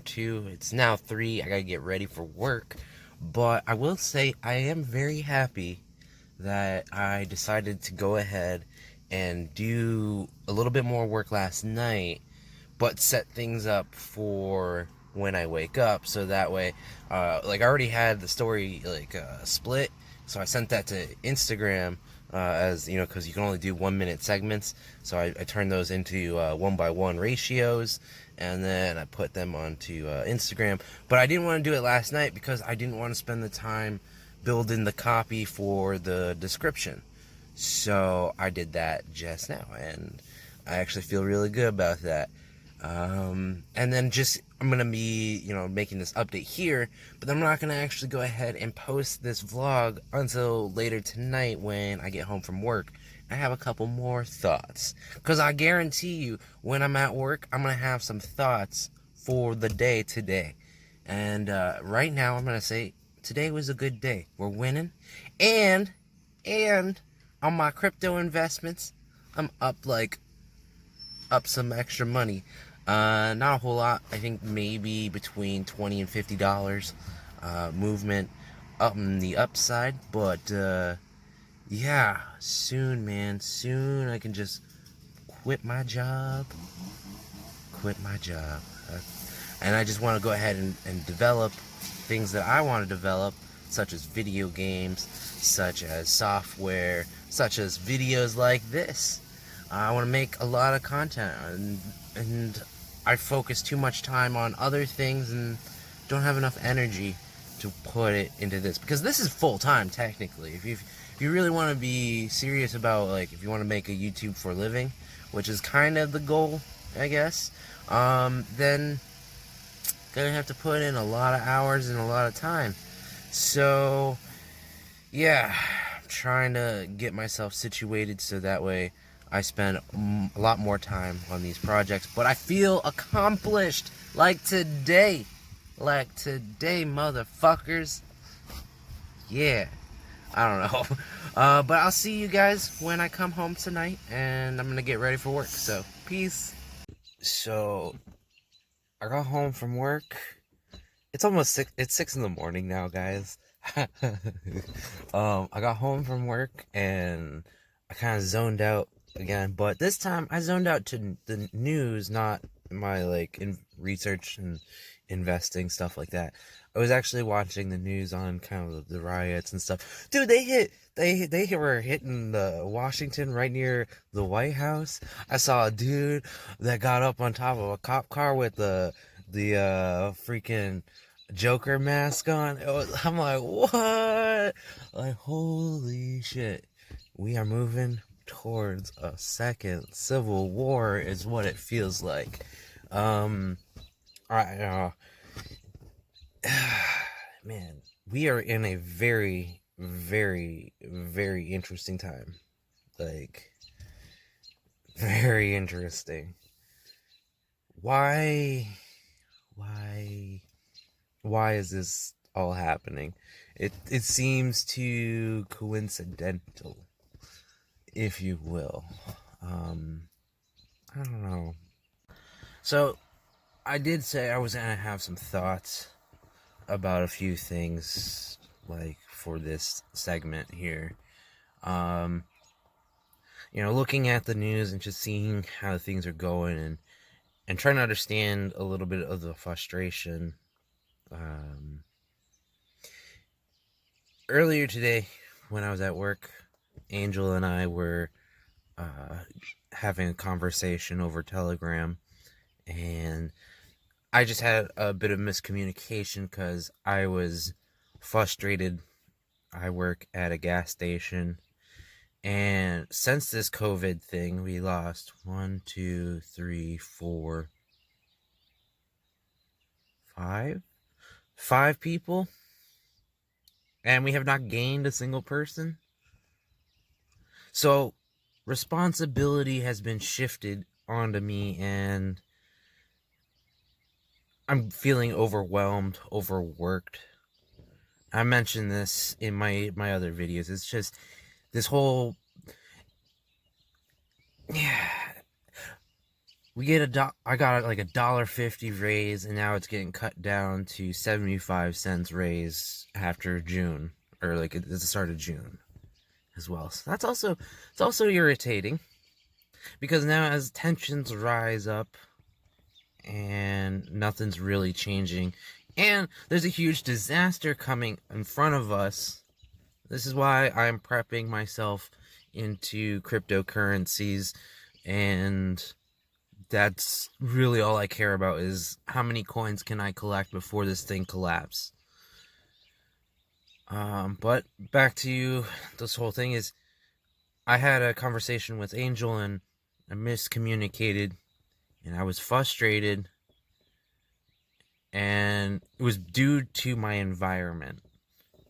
2. It's now 3. I gotta get ready for work. But I will say I am very happy that I decided to go ahead and do a little bit more work last night, but set things up for when I wake up, so that way, like I already had the story split, so I sent that to Instagram, as you know, because you can only do 1 minute segments. So I turned those into 1:1 ratios, and then I put them onto Instagram. But I didn't want to do it last night because I didn't want to spend the time building the copy for the description. So I did that just now, and I actually feel really good about that. And then just, I'm going to be, making this update here, but I'm not going to actually go ahead and post this vlog until later tonight when I get home from work. I have a couple more thoughts, because I guarantee you, when I'm at work, I'm going to have some thoughts for the day today. And right now, I'm going to say, today was a good day. We're winning. And on my crypto investments, I'm up some extra money. Not a whole lot. I think maybe between $20 and $50 movement up in the upside. But yeah, soon, man. Soon I can just quit my job. And I just want to go ahead and develop things that I want to develop, such as video games, such as software, such as videos like this. I want to make a lot of content, and I focus too much time on other things and don't have enough energy to put it into this, because this is full time technically. If you really want to be serious about, like, if you want to make a YouTube for a living, which is kind of the goal, I guess, then gonna have to put in a lot of hours and a lot of time. So yeah, I'm trying to get myself situated so that way I spend a lot more time on these projects, but I feel accomplished, like today, motherfuckers. Yeah, I don't know. But I'll see you guys when I come home tonight, and I'm gonna get ready for work, so peace. So I got home from work. It's almost 6. It's 6 in the morning now, guys. I got home from work and I kind of zoned out again, but this time I zoned out to the news, not my research and investing stuff like that. I was actually watching the news on kind of the riots and stuff. Dude, they were hitting the Washington right near the White House. I saw a dude that got up on top of a cop car with the freaking Joker mask on. I'm like, what? Like, holy shit. We are moving towards a second civil war is what it feels like. Alright, man, we are in a very, very, very interesting time. Like, very interesting. Why is this all happening? It seems too coincidental, if you will. I don't know. So, I did say I was gonna have some thoughts about a few things, like, for this segment here. Looking at the news and just seeing how things are going, and trying to understand a little bit of the frustration. Earlier today, when I was at work, Angel and I were having a conversation over Telegram, and I just had a bit of miscommunication because I was frustrated. I work at a gas station, and since this COVID thing, we lost 1, 2, 3, 4, 5 people, and we have not gained a single person. So responsibility has been shifted onto me, and I'm feeling overwhelmed, overworked. I mentioned this in my other videos. It's just this whole, yeah, I got like $1.50 raise, and now it's getting cut down to 75 cents raise after June, or like at the start of June as well. So it's also irritating because now as tensions rise up and nothing's really changing, and there's a huge disaster coming in front of us. This is why I'm prepping myself into cryptocurrencies, and that's really all I care about is how many coins can I collect before this thing collapses. But back to this whole thing is I had a conversation with Angel and I miscommunicated and I was frustrated, and it was due to my environment.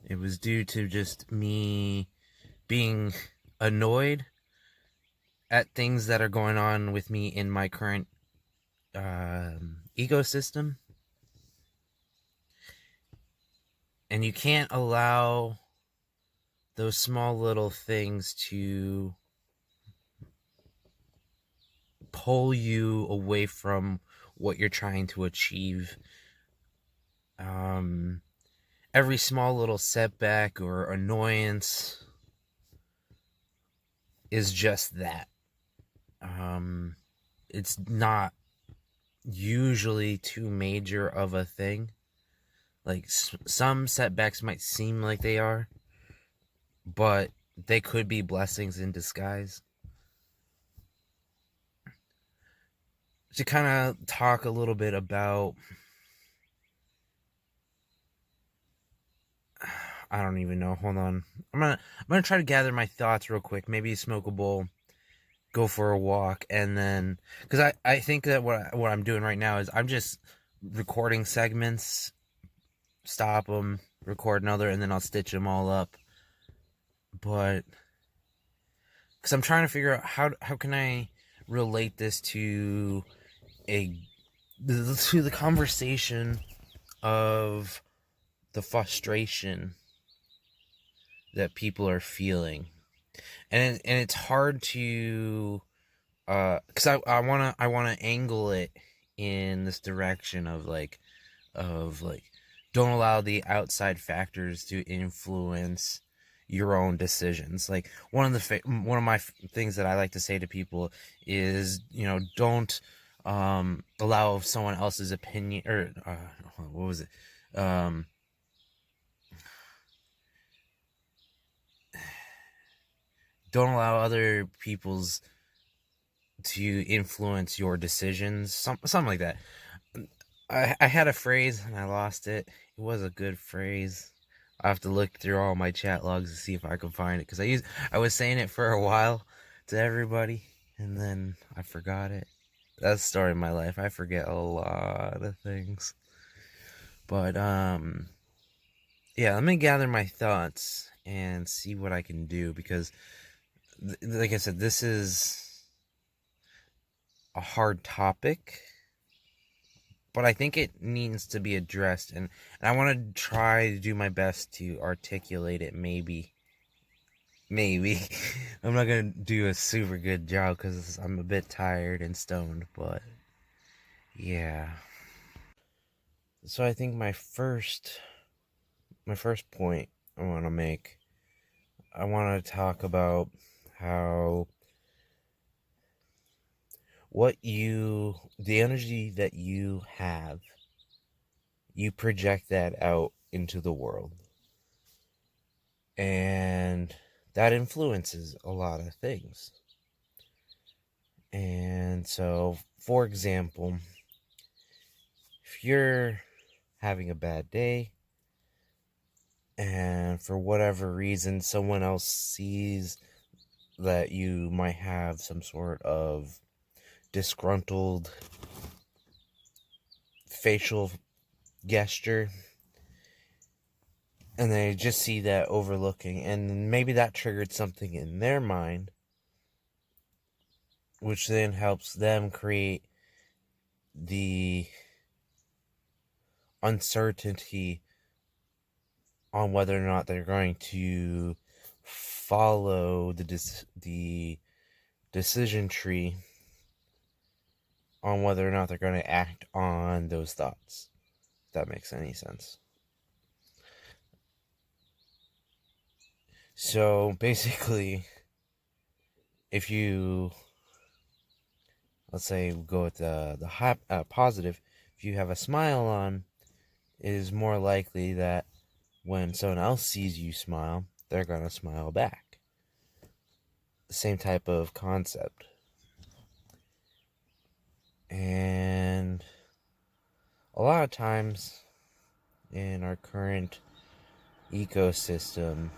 It was due to just me being annoyed at things that are going on with me in my current ecosystem. And you can't allow those small little things to pull you away from what you're trying to achieve. Every small little setback or annoyance is just that. It's not usually too major of a thing. Like some setbacks might seem like they are, but they could be blessings in disguise. To kind of talk a little bit about, I don't even know. Hold on. I'm gonna try to gather my thoughts real quick. Maybe smoke a bowl, go for a walk, and then because I think that what I'm doing right now is I'm just recording segments, stop them, record another, and then I'll stitch them all up. But because I'm trying to figure out how can I relate this to the conversation of the frustration that people are feeling, and it's hard to because I wanna angle it in this direction of like don't allow the outside factors to influence your own decisions. Like one of my things that I like to say to people is, don't allow someone else's opinion, or what was it? Don't allow other people's to influence your decisions. Something like that. I had a phrase and I lost it. It was a good phrase. I have to look through all my chat logs to see if I can find it, because I was saying it for a while to everybody and then I forgot it. That's the story of my life. I forget a lot of things. But yeah, let me gather my thoughts and see what I can do, because like I said, this is a hard topic, but I think it needs to be addressed, and I want to try to do my best to articulate it. Maybe I'm not gonna do a super good job because I'm a bit tired and stoned, but yeah. So I think my first point I want to make, I want to talk about how the energy that you have, you project that out into the world. And that influences a lot of things. And so, for example, if you're having a bad day and for whatever reason someone else sees that you might have some sort of disgruntled facial gesture, and they just see that overlooking, and maybe that triggered something in their mind, which then helps them create the uncertainty on whether or not they're going to follow the decision tree on whether or not they're going to act on those thoughts. If that makes any sense. So basically, if you, let's say, go with the positive, if you have a smile on, it is more likely that when someone else sees you smile, they're going to smile back. The same type of concept. And a lot of times in our current ecosystem,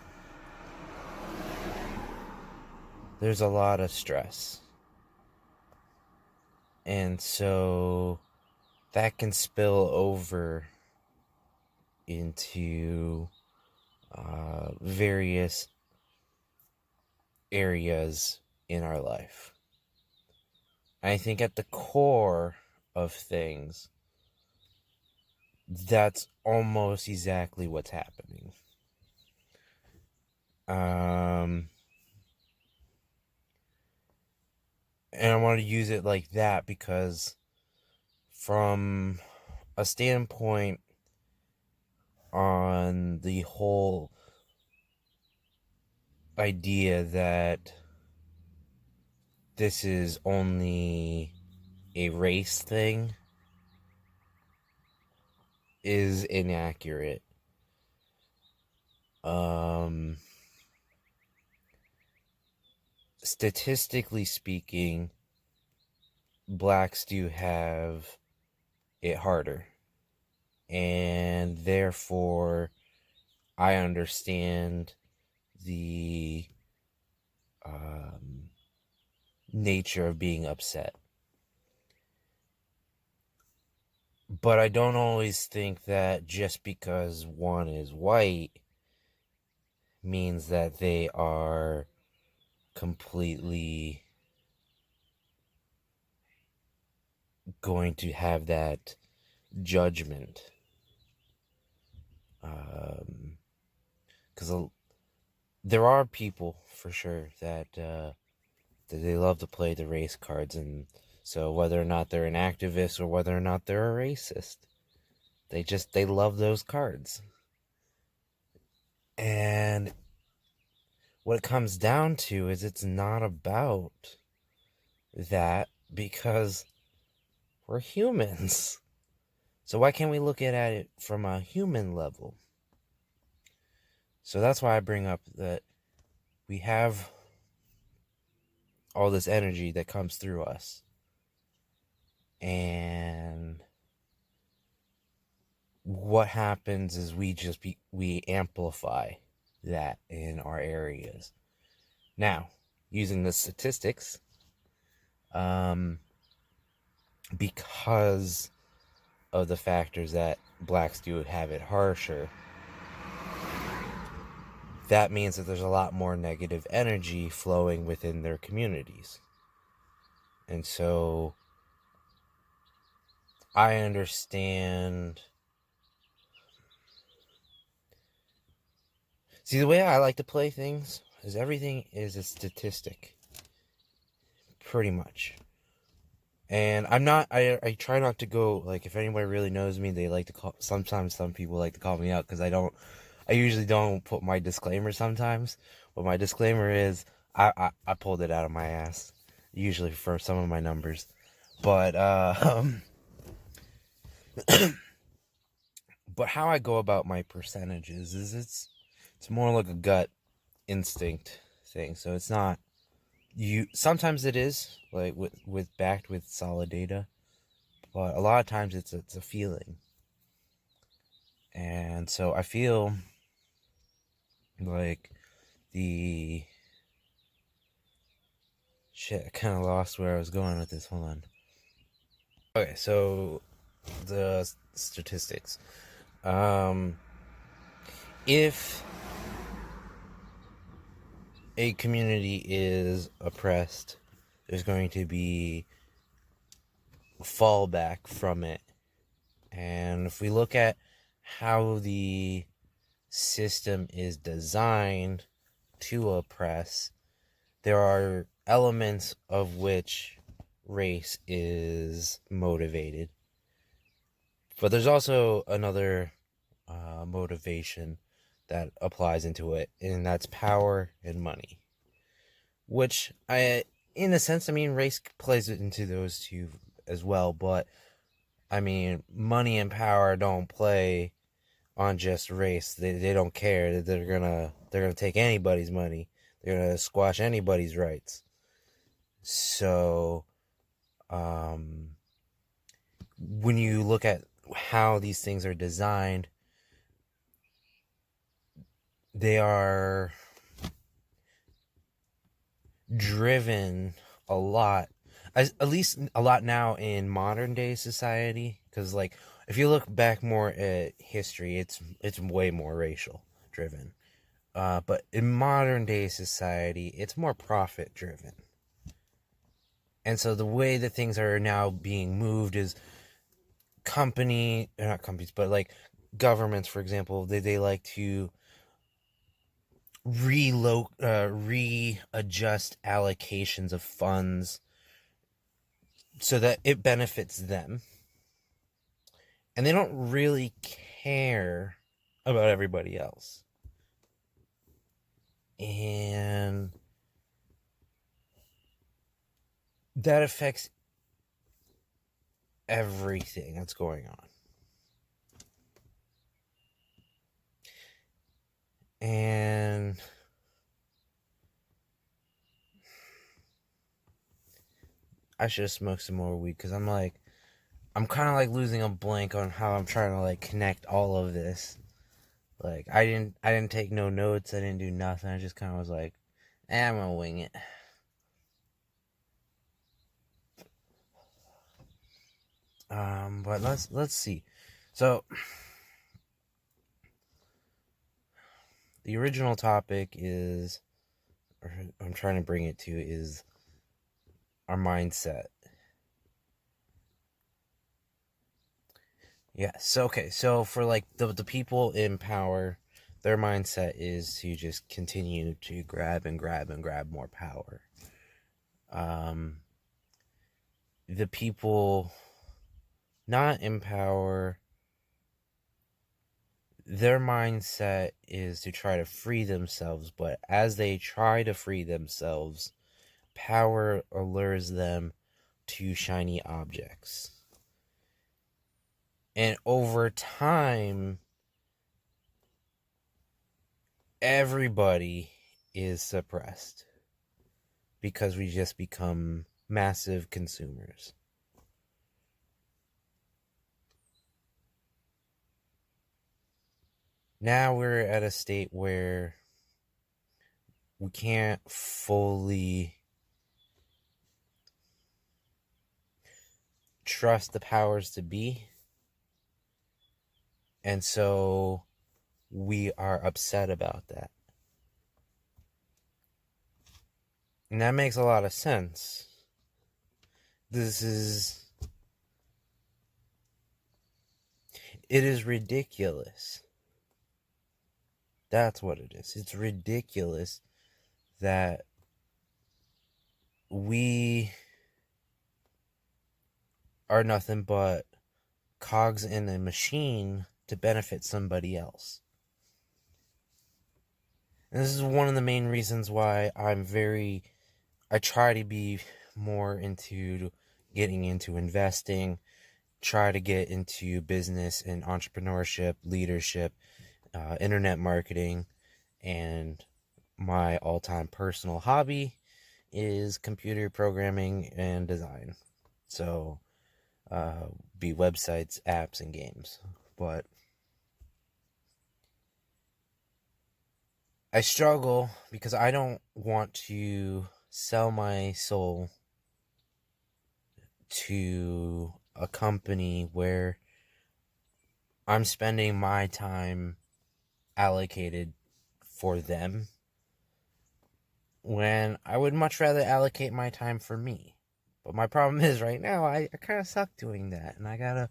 there's a lot of stress. And so that can spill over into various areas in our life. I think at the core of things, that's almost exactly what's happening. And I want to use it like that because from a standpoint on the whole idea that this is only a race thing is inaccurate. Statistically speaking, blacks do have it harder. And therefore, I understand the nature of being upset. But I don't always think that just because one is white means that they are completely going to have that judgment. Because there are people, for sure, that they love to play the race cards, and so whether or not they're an activist or whether or not they're a racist, they love those cards. And what it comes down to is it's not about that, because we're humans. So why can't we look at it from a human level? So that's why I bring up that we have all this energy that comes through us. And what happens is we amplify that in our areas. Now, using the statistics, because of the factors that blacks do have it harsher, that means that there's a lot more negative energy flowing within their communities. And so I understand. See, the way I like to play things is everything is a statistic. Pretty much. And I try not to go, like, if anybody really knows me, they like to call, sometimes some people like to call me out because I usually don't put my disclaimer sometimes. But my disclaimer is, I pulled it out of my ass, usually for some of my numbers. But, but how I go about my percentages is it's more like a gut instinct thing. So it's not, sometimes it is, like, with backed with solid data. But a lot of times it's a feeling. And so I feel like I kind of lost where I was going with this. Hold on. Okay, so the statistics. If a community is oppressed, there's going to be fallback from it. And if we look at how the system is designed to oppress, there are elements of which race is motivated. But there's also another motivation that applies into it, and that's power and money. Which in a sense, I mean, race plays into those two as well. But I mean, money and power don't play on just race. They don't care. They're gonna take anybody's money. They're gonna squash anybody's rights. So, when you look at how these things are designed, they are driven a lot, at least a lot now in modern day society. Because like, if you look back more at history, it's way more racial driven. But in modern day society, it's more profit driven. And so the way that things are now being moved is not companies, but like governments, for example, they like to readjust allocations of funds so that it benefits them. And they don't really care about everybody else. And that affects everything that's going on. And I should have smoked some more weed, because I'm kind of like losing a blank on how I'm trying to like connect all of this. Like, I didn't take no notes. I didn't do nothing. I just kind of was like, I'm gonna wing it. But let's see. So, the original topic is, or I'm trying to bring it to, is our mindset. Yeah. So okay. So for like the people in power, their mindset is to just continue to grab and grab and grab more power. The people not in power, their mindset is to try to free themselves, but as they try to free themselves, power allures them to shiny objects. And over time, everybody is suppressed because we just become massive consumers. Now we're at a state where we can't fully trust the powers to be. And so we are upset about that. And that makes a lot of sense. It is ridiculous. That's what it is. It's ridiculous that we are nothing but cogs in a machine to benefit somebody else. And this is one of the main reasons why I try to be more into getting into investing, try to get into business and entrepreneurship, leadership, internet marketing, and my all-time personal hobby is computer programming and design. So, be websites, apps, and games. But I struggle because I don't want to sell my soul to a company where I'm spending my time allocated for them, when I would much rather allocate my time for me. But my problem is right now, I kind of suck doing that, and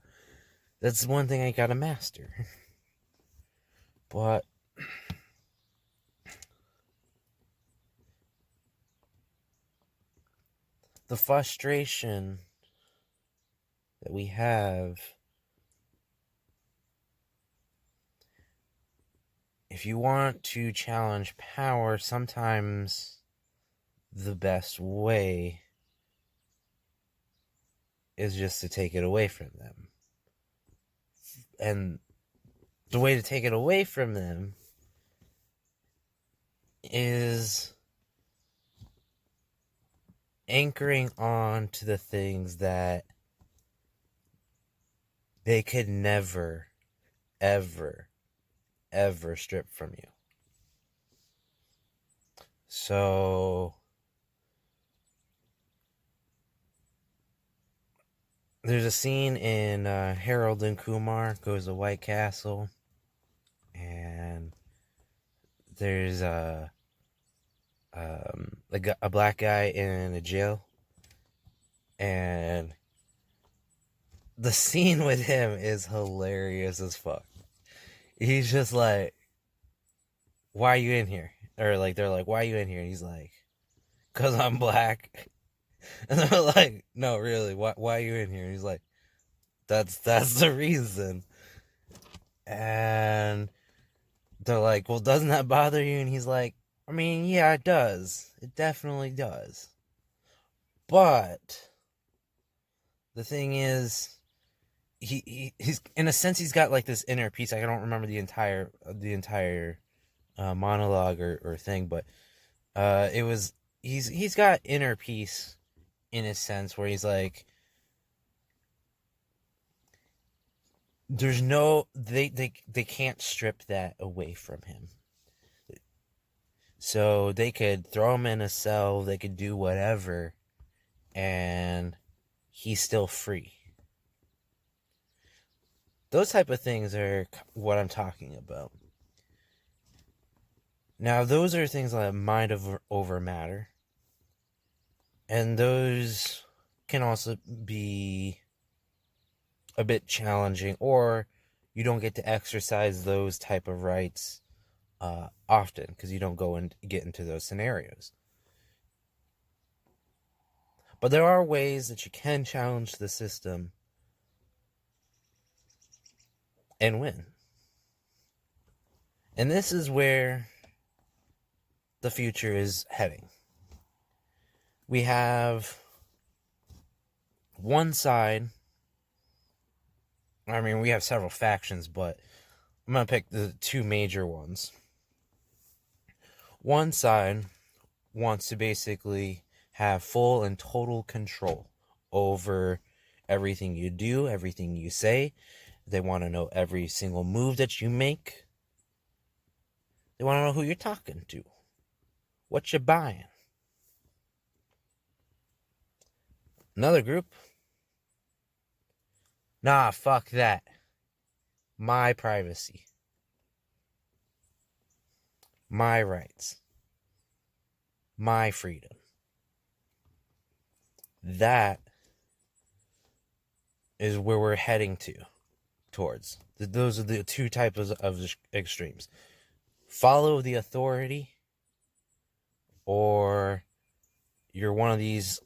that's one thing I gotta master. But the frustration that we have, if you want to challenge power, sometimes the best way is just to take it away from them. And the way to take it away from them is anchoring on to the things that they could never, ever, ever strip from you. So there's a scene in Harold and Kumar Goes to White Castle, and there's a black guy in a jail, and the scene with him is hilarious as fuck. He's just like, why are you in here? Or like, they're like, why are you in here? And he's like, cause I'm black. And they're like, no, really, why are you in here? And he's like, that's the reason. And they're like, well, doesn't that bother you? And he's like, I mean, yeah, it does. It definitely does. But the thing is, he's in a sense, he's got like this inner peace. I don't remember the entire monologue or thing, but it was he's got inner peace in a sense where he's like, there's no they can't strip that away from him. So they could throw him in a cell, they could do whatever, and he's still free. Those type of things are what I'm talking about. Now, those are things like mind over matter. And those can also be a bit challenging, or you don't get to exercise those type of rights often because you don't go and get into those scenarios. But there are ways that you can challenge the system and win. And this is where the future is heading. We have one side, I mean, we have several factions, but I'm going to pick the two major ones. One side wants to basically have full and total control over everything you do, everything you say. They want to know every single move that you make. They want to know who you're talking to, what you're buying. Another group, nah, fuck that. My privacy. My rights. My freedom. That is where we're heading towards. Those are the two types of extremes. Follow the authority, or you're one of these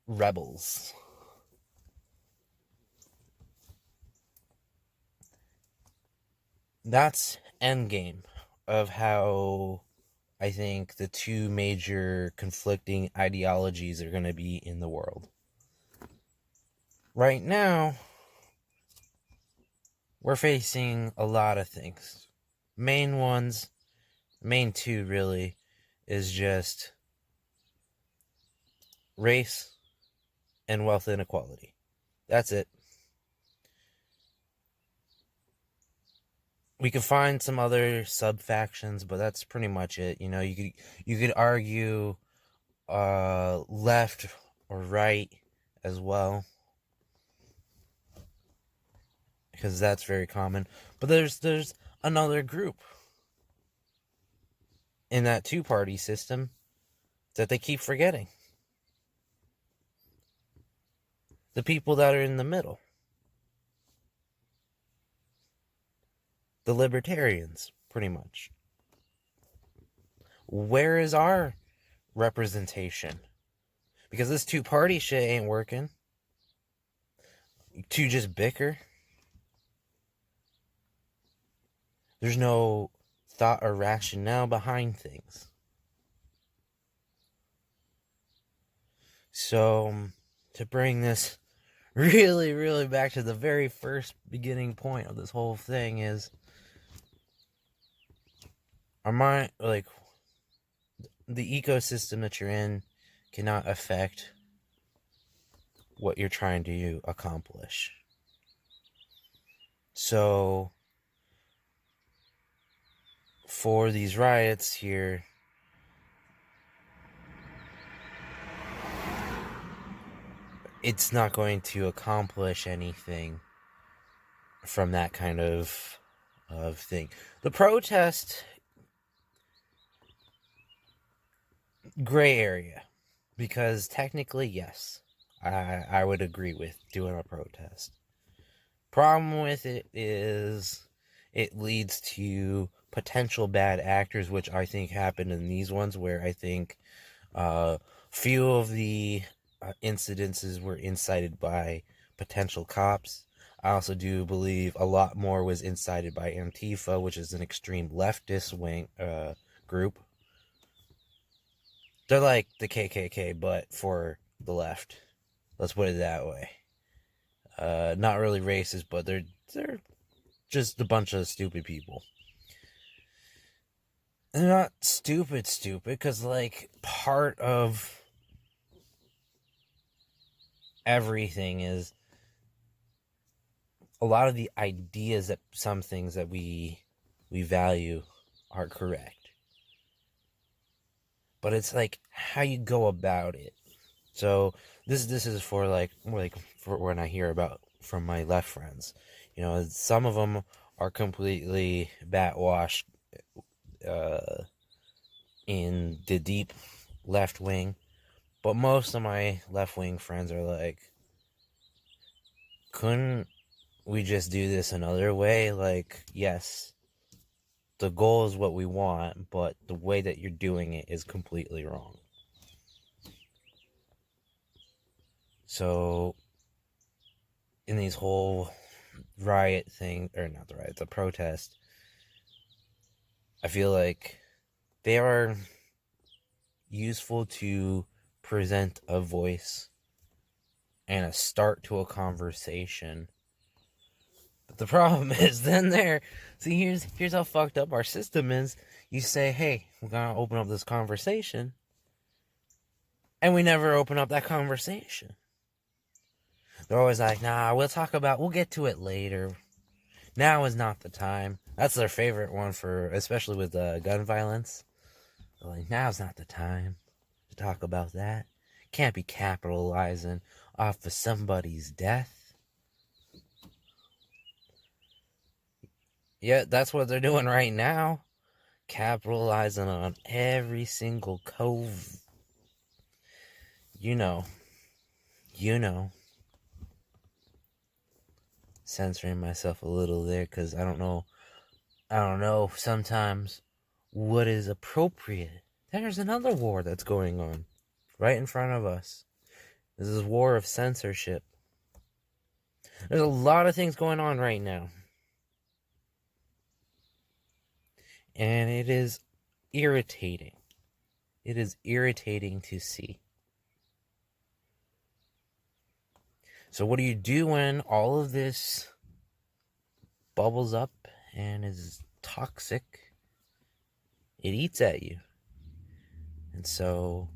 rebels. That's endgame of how I think the two major conflicting ideologies are going to be in the world. Right now, we're facing a lot of things. Main two really, is just race and wealth inequality. That's it. We can find some other sub factions, but that's pretty much it. You know, you could argue left or right as well, because that's very common. But there's another group in that two-party system that they keep forgetting. The people that are in the middle. The libertarians, pretty much. Where is our representation? Because this two-party shit ain't working. To just bicker. There's no thought or rationale behind things. So, to bring this really, really back to the very first beginning point of this whole thing is our mind, like, the ecosystem that you're in cannot affect what you're trying to accomplish. So, for these riots here, it's not going to accomplish anything from that kind of thing. The protest, gray area, because technically, yes, I would agree with doing a protest. Problem with it is it leads to potential bad actors, which I think happened in these ones, where I think few of the incidences were incited by potential cops. I also do believe a lot more was incited by Antifa, which is an extreme leftist wing group. They're like the KKK, but for the left. Let's put it that way. Not really racist, but they're just a bunch of stupid people. They're not stupid, because, like, part of everything is a lot of the ideas that some things that we value are correct. But it's like how you go about it. So this is for like for when I hear about from my left friends. You know, some of them are completely batwashed in the deep left wing, but most of my left wing friends are like, couldn't we just do this another way? Like, yes, the goal is what we want, but the way that you're doing it is completely wrong. So, in these whole riot thing, or not the riot, the protest, I feel like they are useful to present a voice and a start to a conversation. But the problem is then here's how fucked up our system is. You say, hey, we're gonna open up this conversation, and we never open up that conversation. They're always like, nah, we'll get to it later. Now is not the time. That's their favorite one especially with gun violence. They're like, now's not the time to talk about that. Can't be capitalizing off of somebody's death. Yeah, that's what they're doing right now. Capitalizing on every single cove. You know. Censoring myself a little there because I don't know sometimes what is appropriate. There's another war that's going on right in front of us. This is war of censorship. There's a lot of things going on right now. And it is irritating. It is irritating to see. So what do you do when all of this bubbles up and is toxic? It eats at you. And so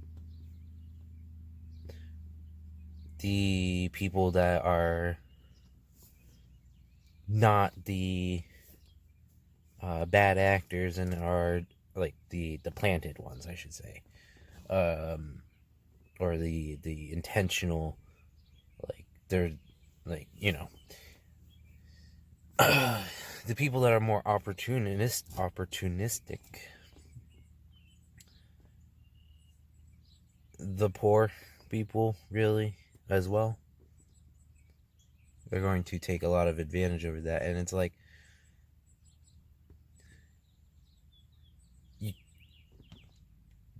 the people that are not the bad actors and are like the planted ones, I should say, or the intentional, like they're like, you know, the people that are more opportunistic, the poor people, really, as well, they're going to take a lot of advantage over that. And it's like,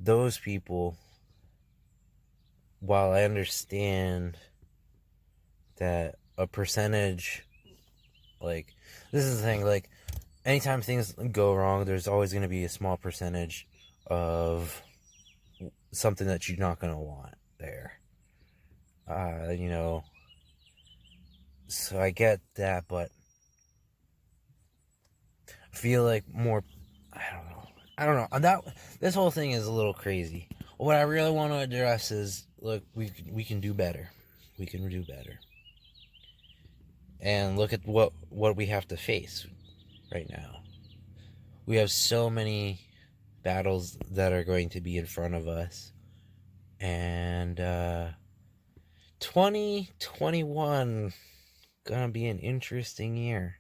those people while I understand that a percentage, like, this is the thing, like, anytime things go wrong, there's always going to be a small percentage of something that you're not going to want there. You know, so I get that, but I feel like more, I don't know. This whole thing is a little crazy. What I really want to address is, look, we can do better. We can do better. And look at what we have to face right now. We have so many battles that are going to be in front of us. And 2021 gonna be an interesting year.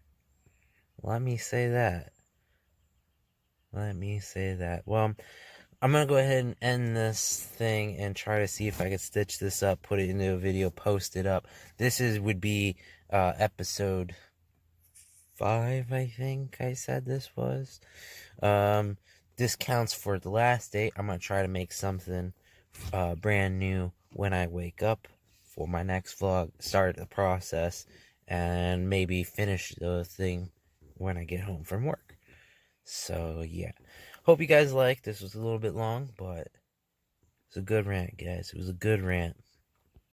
Let me say that. Well, I'm gonna go ahead and end this thing and try to see if I can stitch this up, put it into a video, post it up. This would be episode 5, I think I said this was. This counts for the last date. I'm gonna try to make something brand new when I wake up for my next vlog, start the process, and maybe finish the thing when I get home from work. So yeah, hope you guys liked. This was a little bit long, but it's a good rant, guys. It was a good rant.